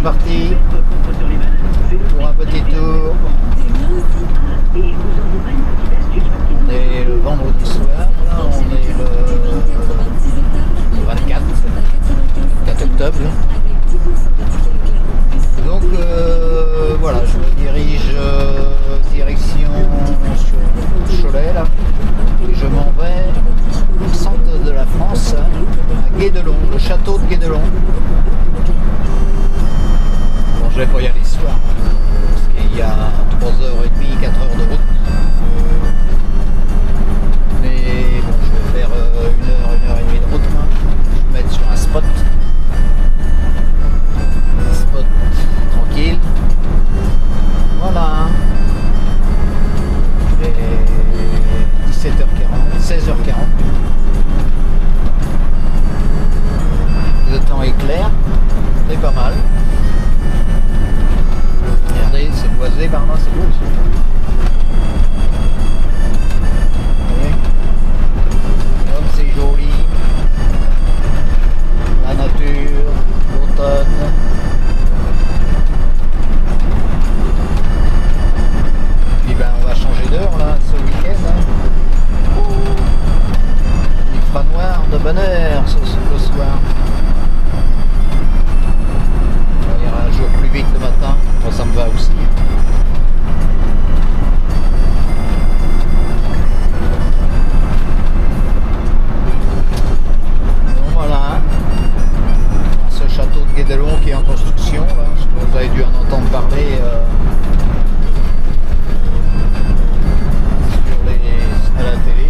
reparti pour un petit tour. On est le vendredi soir, là, on est le 24 octobre. Donc voilà, je me dirige direction sur Cholet là, et je m'en vais au centre de la France, à Guédelon, le château de Guédelon. Bon, je vais pas y aller ce soir, parce qu'il y a 3h30, 4h de route. Mais bon, je vais faire 1h et demie de route, hein. Je vais me mettre sur un spot. Tranquille. Voilà. Il est 17h40, 16h40. Le temps est clair, c'est pas mal. Regardez, c'est boisé par là, c'est beau aussi. Comme c'est joli. La nature, l'automne. Puis ben on va changer d'heure là ce week-end. Hein. Il fera noir de bonne heure ce soir. Ça ira un jour plus vite le matin. Moi ça me va aussi. Donc voilà. Ce château de Guédelon qui est en construction. Là. Vous avez dû en entendre parler. À la télé.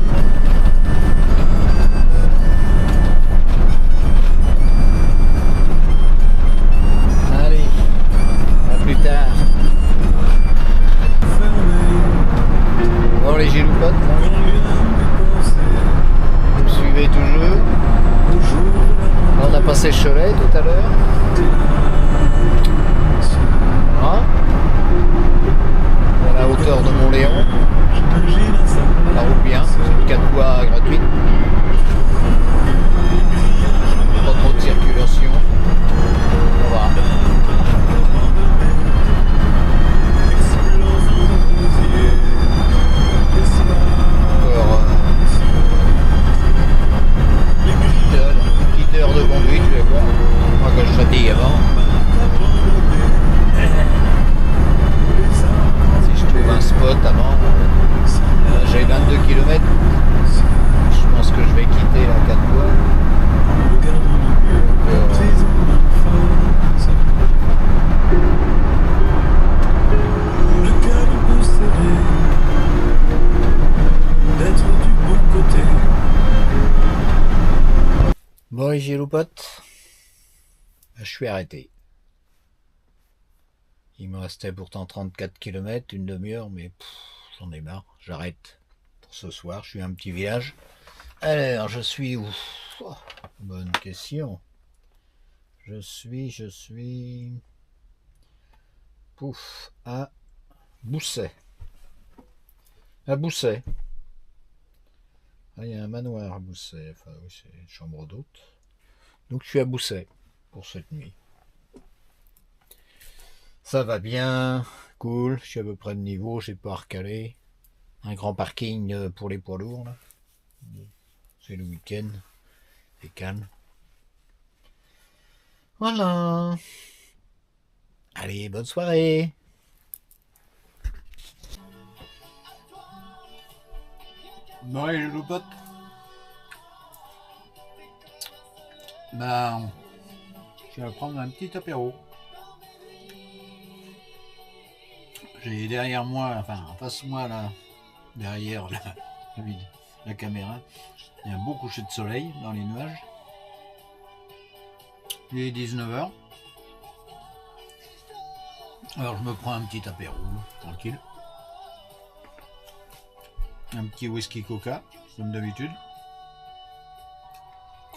Allez, à plus tard. Bon les giloupotes, vous me suivez toujours. On a passé Cholet tout à l'heure. Voilà. À la hauteur de Montléon. Ça roule bien, c'est une 4 voies gratuite. Pas trop de circulation. Ça va. Encore une petite heure de conduite, je vais voir. Moi que je fatigue avant. Si je trouve un spot avant. J'ai 22 km. Je pense que je vais quitter la 4 voies. Bon les giloupotes, je suis arrêté. Il me restait pourtant 34 km, une demi-heure, mais j'en ai marre, j'arrête. Ce soir, je suis un petit village. Alors, je suis où? Oh, bonne question. Je suis... Pouf, à Bousset. À Bousset. Ah, il y a un manoir à Bousset. Enfin, oui, c'est une chambre d'hôte. Donc, je suis à Bousset pour cette nuit. Ça va bien, cool. Je suis à peu près de niveau, j'ai pas recaler. Un grand parking pour les poids lourds là. C'est le week-end, c'est calme. Voilà. Allez, bonne soirée. Bon allez les loupotes. Ben, je vais prendre un petit apéro. J'ai derrière moi, enfin en face de moi là. Derrière la caméra, il y a un beau coucher de soleil dans les nuages. Il est 19h. Alors je me prends un petit apéro, tranquille. Un petit whisky coca, comme d'habitude.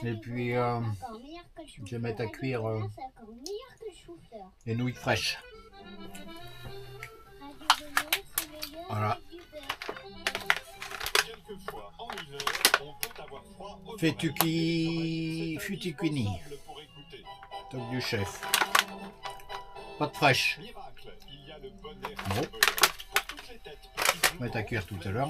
Et puis je vais mettre à cuire les nouilles fraîches. Voilà. Fettuccini, top du chef. Pas de fraîche. Bon. On va mettre à cuire tout à l'heure.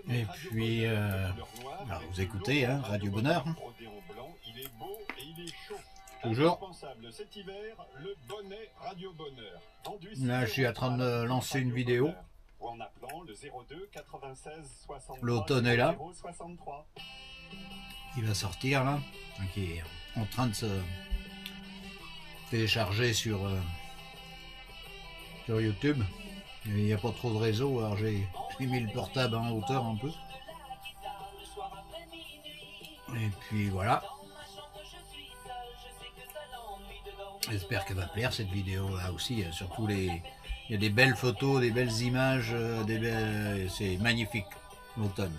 Et puis, alors vous écoutez, hein, Radio Bonheur. Toujours. Là, je suis en train de lancer une vidéo. L'automne est là. Il va sortir là. Qui est en train de se télécharger sur YouTube. Il n'y a pas trop de réseau, alors j'ai mis le portable en hauteur un peu. Et puis voilà. J'espère qu'elle va plaire cette vidéo là aussi. Surtout il y a des belles photos, des belles images, c'est magnifique l'automne.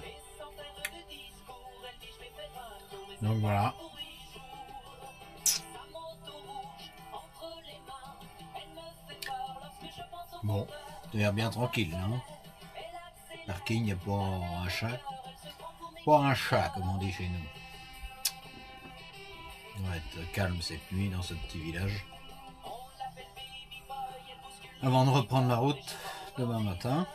Donc voilà. Bon, ça a l'air bien tranquille, non? Parking, il n'y a pas un chat. Pas un chat, comme on dit chez nous. On va être calme cette nuit dans ce petit village. Avant de reprendre la route demain matin.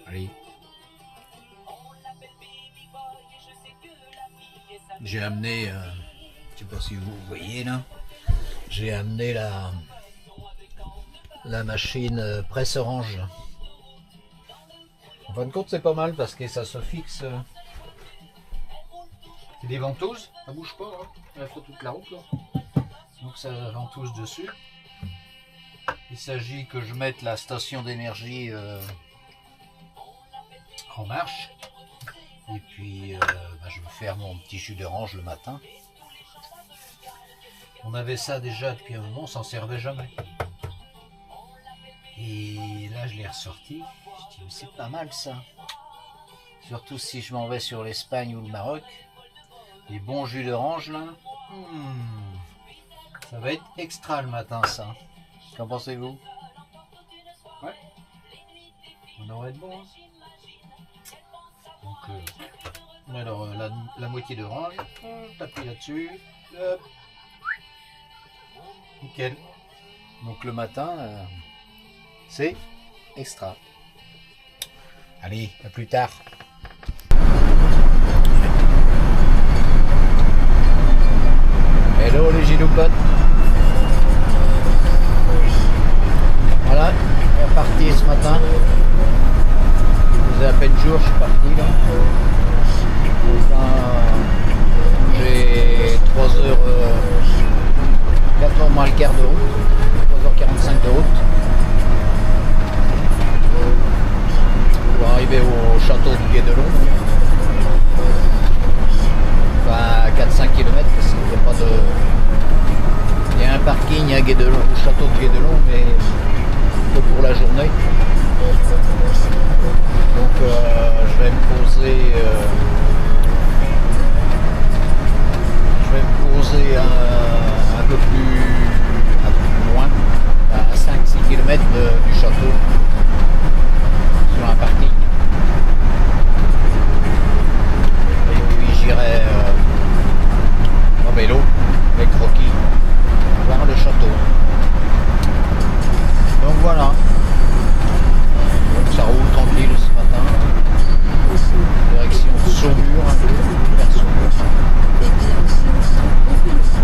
Allez. J'ai amené, je sais pas si vous voyez là, j'ai amené la machine presse orange. En fin de compte, c'est pas mal parce que ça se fixe. C'est des ventouses, ça bouge pas, hein. Il faut toute la route là. Donc ça ventouse dessus. Il s'agit que je mette la station d'énergie en marche. Et puis je vais faire mon petit jus d'orange le matin. On avait ça déjà depuis un moment, on s'en servait jamais. Et là je l'ai ressorti. Je dis mais c'est pas mal ça. Surtout si je m'en vais sur l'Espagne ou le Maroc. Les bons jus d'orange là. Ça va être extra le matin ça. Qu'en pensez-vous? Ouais. On devrait être bon. Hein. Donc alors la moitié d'orange, tapez là-dessus, hop. Nickel. Donc le matin, c'est extra. Allez, à plus tard. Hello les giloupotes. Voilà, on est parti ce matin. À peine jour, je suis parti là. J'ai 3h, 4h moins le quart de route, 3h45 de route pour arriver au château de Guédelon. Enfin à 4-5 km parce qu'il n'y a pas de. Il y a un parking à Guédelon, au château de Guédelon, mais que pour la journée. Donc je vais me poser un peu plus loin, à 5-6 km du château, sur un parking. Et puis j'irai en vélo avec Rocky voir le château. Donc voilà. Donc ça roule tranquille ce matin. Direction Saumur, vers Saumur.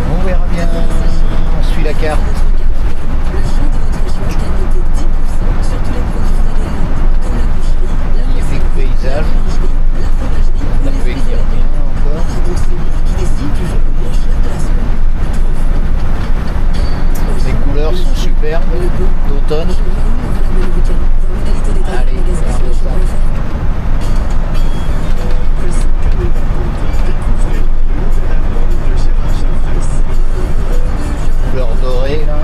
On verra bien. On suit la carte. Magnifique paysage. La pluie qui revient encore. Les couleurs sont superbes d'automne. Allez, regarde ça. Couleur dorée là.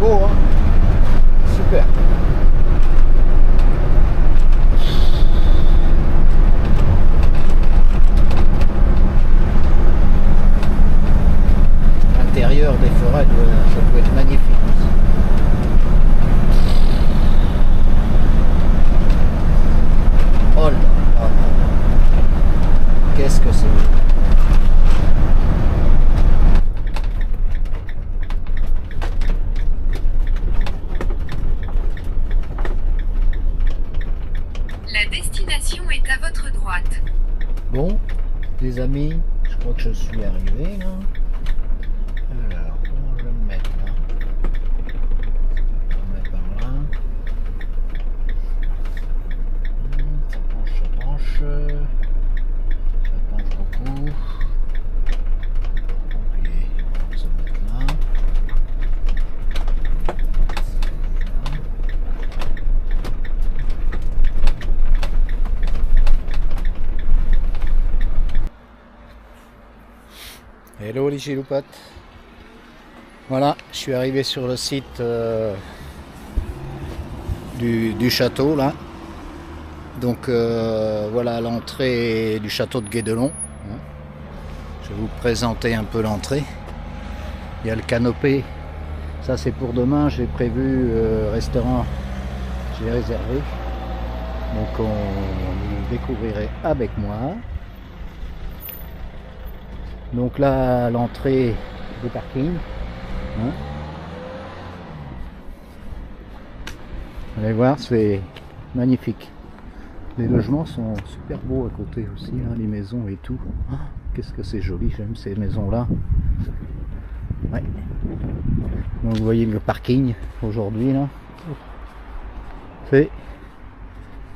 beau, hein? Super. L'intérieur des forêts, ça peut être magnifique. Oh là là là. Qu'est-ce que c'est? La destination est à votre droite. Bon, les amis, je crois que je suis arrivé là. Alors, comment je vais me mettre là? Je vais me mettre par là. Ça penche, ça penche. Ça penche beaucoup. Et on va se mettre là. Hello les chiloupates. Voilà, je suis arrivé sur le site du château là. Donc voilà l'entrée du château de Guédelon. Je vais vous présenter un peu l'entrée. Il y a le canopé. Ça c'est pour demain, j'ai prévu restaurant, j'ai réservé. Donc vous découvrirez avec moi. Donc là l'entrée des parkings. Vous allez voir, c'est magnifique. Les logements sont super beaux à côté aussi, hein, les maisons et tout. Oh, qu'est-ce que c'est joli, j'aime ces maisons-là. Ouais. Donc vous voyez le parking aujourd'hui là. Il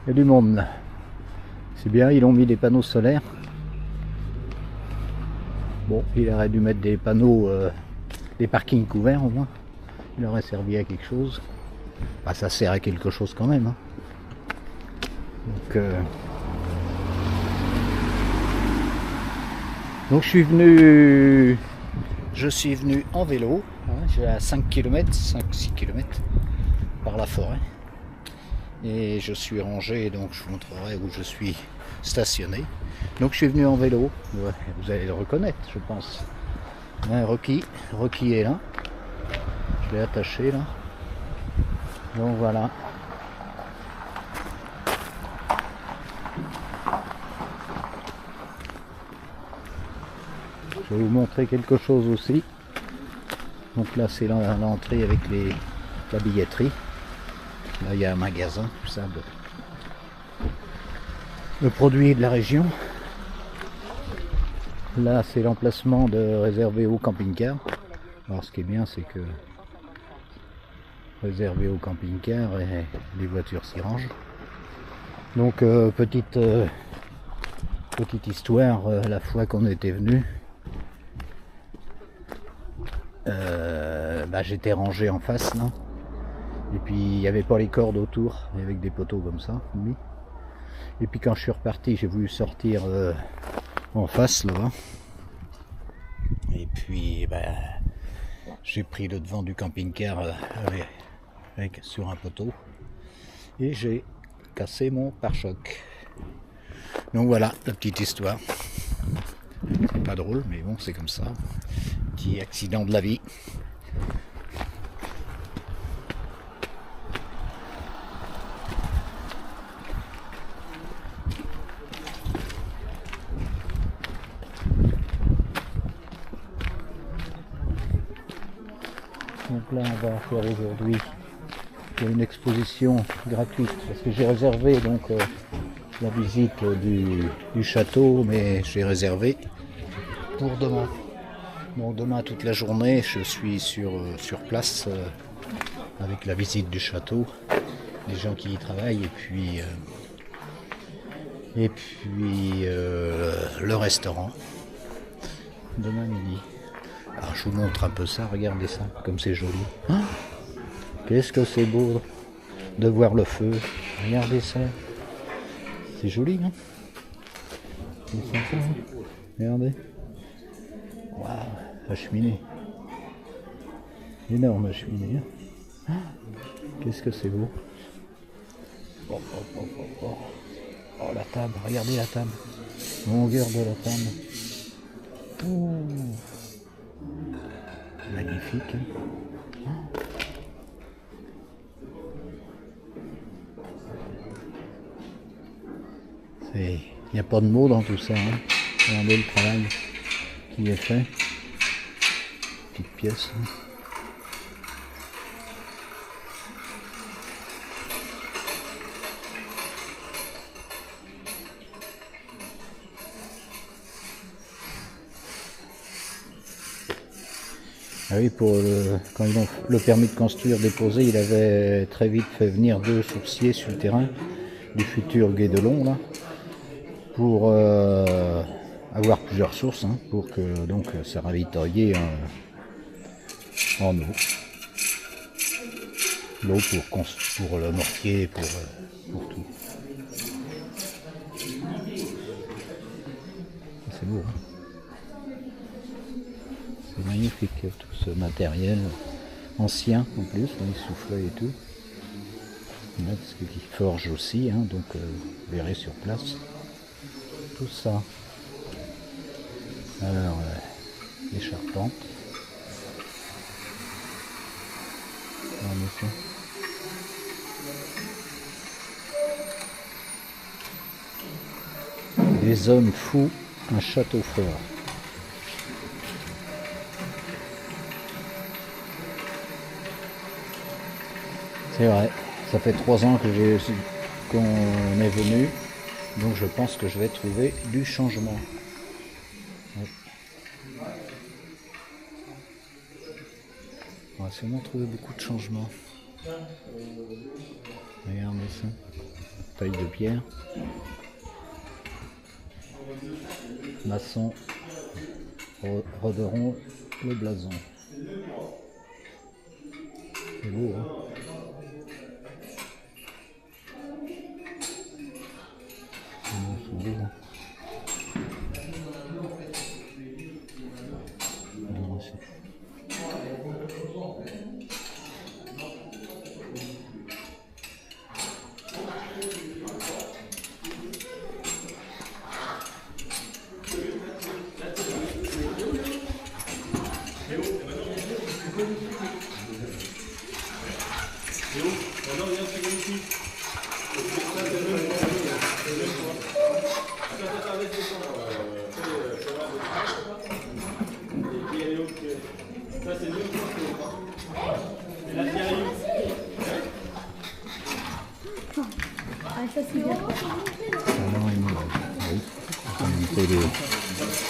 y a du monde là. C'est bien, ils ont mis des panneaux solaires. Bon, il aurait dû mettre des panneaux, des parkings couverts au moins. Il aurait servi à quelque chose. Bah, ça sert à quelque chose quand même. Hein. Donc je suis venu en vélo. Hein, j'ai à 5 km, 5-6 km par la forêt. Et je suis rangé, donc je vous montrerai où je suis stationné. Donc je suis venu en vélo. Ouais, vous allez le reconnaître, je pense. Ouais, Rocky est là. Je l'ai attaché là. Donc voilà. Je vais vous montrer quelque chose aussi. Donc là c'est l'entrée avec la billetterie. Là il y a un magasin, tout ça, le produit de la région. Là c'est l'emplacement réservé au camping-car. Alors ce qui est bien c'est que réservé au camping-car et les voitures s'y rangent. Donc petite histoire, la fois qu'on était venu, j'étais rangé en face là. Et puis il n'y avait pas les cordes autour, avec des poteaux comme ça. Oui. Et puis quand je suis reparti, j'ai voulu sortir en face là-bas. Et puis j'ai pris le devant du camping-car sur un poteau. Et j'ai cassé mon pare-choc. Donc voilà la petite histoire. C'est pas drôle, mais bon, c'est comme ça. Petit accident de la vie. Donc là on va faire aujourd'hui une exposition gratuite parce que j'ai réservé donc la visite du château, mais j'ai réservé pour demain. Donc demain toute la journée je suis sur place avec la visite du château, les gens qui y travaillent et puis le restaurant demain midi. Alors je vous montre un peu ça, regardez ça, comme c'est joli. Ah, qu'est-ce que c'est beau de voir le feu, regardez ça. C'est joli, hein. C'est sympa, hein. Regardez. Waouh, la cheminée. Énorme la cheminée. Hein. Qu'est-ce que c'est beau. Oh, oh, oh, oh, oh. Oh, la table, regardez la table. Longueur de la table. Oh. Magnifique. Hein. Il n'y a pas de mots dans tout ça. Hein. Regardez le travail qui est fait. Petite pièce. Hein. Ah oui, quand ils ont le permis de construire déposé, il avait très vite fait venir 2 sourciers sur le terrain du futur Guédelon là, pour avoir plusieurs sources, hein, pour que donc ça ravitaillait en eau. L'eau pour le mortier, pour tout. C'est beau, hein. C'est magnifique tout ce matériel ancien en plus, là, il soufflait et tout. Là, parce qu'il forge aussi, hein, donc vous verrez sur place tout ça. Alors les charpentes. En effet. Des hommes fous, un château fort. C'est vrai, ça fait 3 ans qu'on est venu, donc je pense que je vais trouver du changement. Ouais. On va sûrement trouver beaucoup de changements. Regardez ça, taille de pierre. Maçon roderont le blason. C'est beau, hein. Ça c'est bien.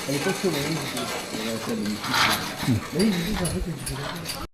Elle est pas sur le